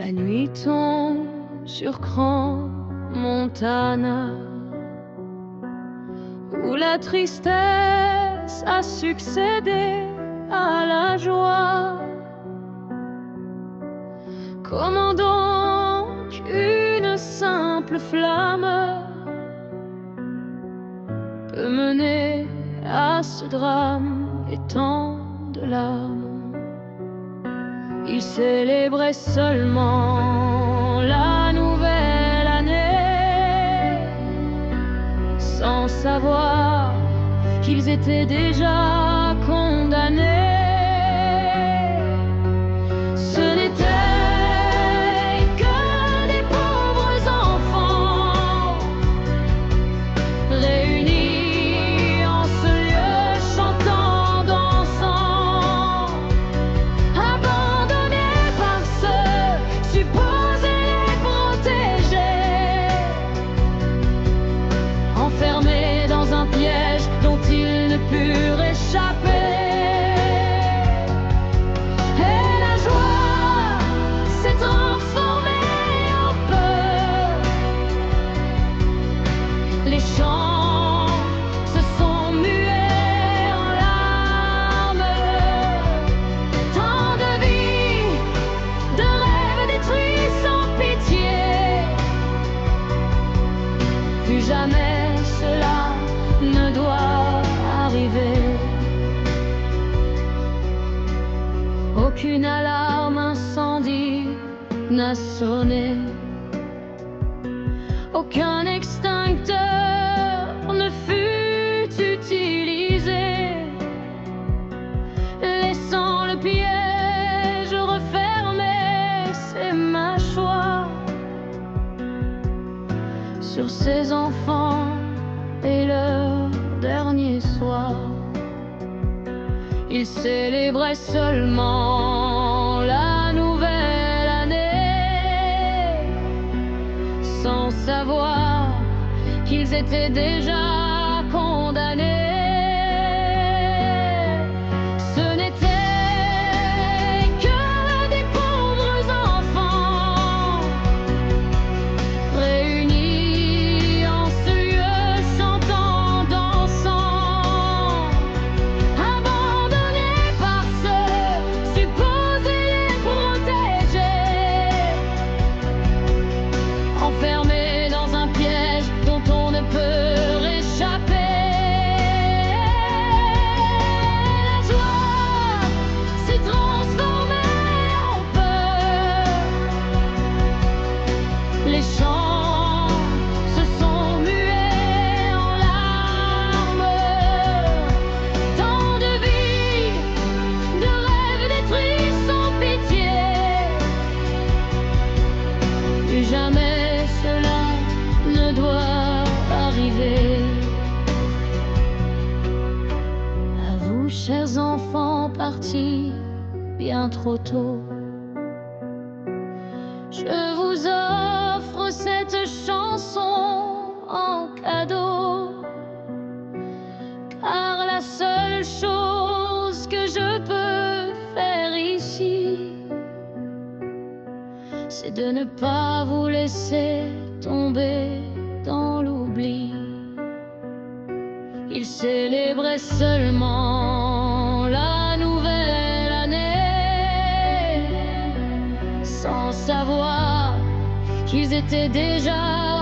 La nuit tombe sur Crans Montana, où la tristesse a succédé à la joie. Comment donc une simple flamme peut mener à ce drame et tant de larmes? Ils célébraient seulement la nouvelle année, sans savoir qu'ils étaient déjà condamnés. Ce n'étaient que des pauvres enfants réunis en ce lieu, chantant, dansant, abandonnés par ceux supposés les protéger, enfermés dans un piège dont ils ne purent échapper. Et la joie s'est transformée en peur. Les chants se sont mués en larmes. Tant de vies, de rêves détruits sans pitié. Plus jamais cela ne doit arriver. Aucune alarme incendie n'a sonné. Aucun extincteur ne fut utilisé, laissant le piège refermer ses mâchoires sur ces enfants et leur dernier soir. Ils célébraient seulement la nouvelle année, sans savoir qu'ils étaient déjà condamnés. Ce n'étaient que des pauvres enfants réunis en ce lieu, chantant, dansant, abandonnés par ceux supposés les protéger, enfermés dans un piège dont on ne peut réchapper. La joie s'est transformée en peur. Les chants se sont mués en larmes. Tant de vies, de rêves détruits sans pitié. Plus jamais cela ne doit arriver. À vous, chers enfants partis bien trop tôt, je vous offre cette chanson en cadeau, car la seule chose que je peux faire ici, c'est de ne pas vous laisser tomber dans l'oubli. Ils célébraient seulement la nouvelle année, sans savoir qu'ils étaient déjà